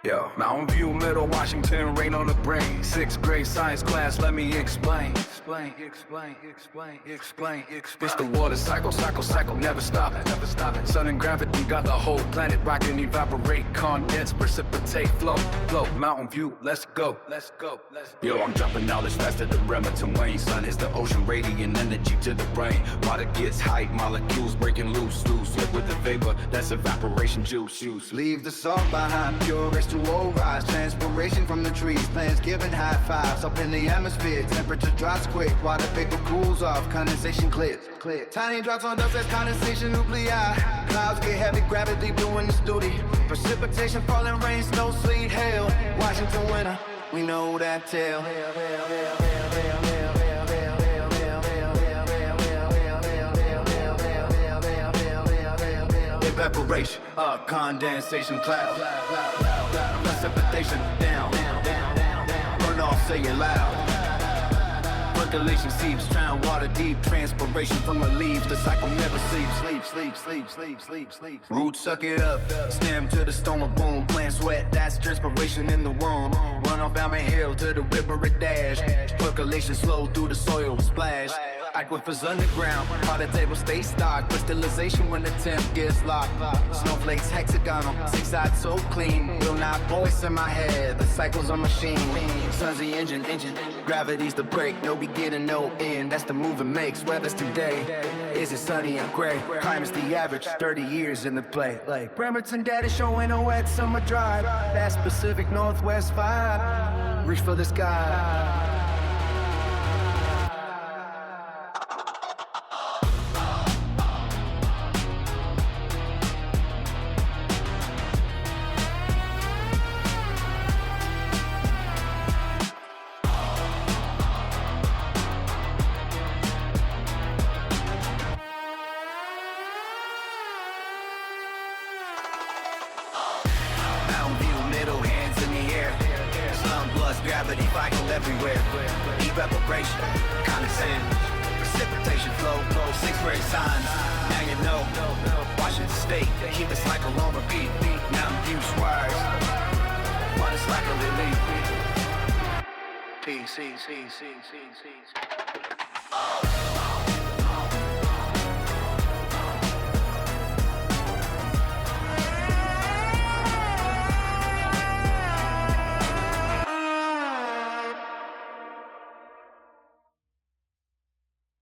Yo, Mountain View, Middle Washington, rain on the brain. 6th grade science class, let me explain. It's the water cycle, never stopping. Sun and gravity got the whole planet rocking. Evaporate, condense, precipitate, flow. Mountain View, let's go. Yo, I'm jumping knowledge faster than Bremerton Wayne. Sun is the ocean, radiant energy to the brain. Water gets height, molecules breaking loose. Liquid the vapor, that's evaporation juice. Leave the salt behind, pure H2O rise. Transpiration from the trees, plants giving high fives. Up in the atmosphere, temperature drops quick. Water vapor cools off, condensation clears. Tiny drops on dust, that's condensation nuclei. Clouds get heavy, gravity doing its duty. Precipitation, falling rain, snow, sleet, hail. Washington winter, we know that tale. Evaporation, condensation, cloud. Precipitation, down. Burn off, say it loud. Percolation seeps, drown water deep. Transpiration from a leaf, the cycle never sleeps. Roots suck it up, stem to the stoma, boom. Plant sweat, that's transpiration in the womb. Run off down my hill to the river it dash. Percolation slow through the soil, splash. Aquifers underground, water table stay stocked. Crystallization when the temp gets locked. Snowflakes hexagonal, 6 sides so clean. Will not voice in my head, the cycle's a machine. Sun's the engine, gravity's the brake. No beginning, no end, that's the move it makes. Weather's today, is it sunny and gray? Climate's the average, 30 years in the play. Like Bremerton data showing a wet summer drive. That's Pacific Northwest vibe, reach for the sky. Middle hands in the air. Slum plus gravity cycle everywhere. Evaporation, condensation, precipitation flow. 6th grade signs, now you know. Washington State, keep the cycle on repeat. Mountain View wires, water cycle relief. Peace.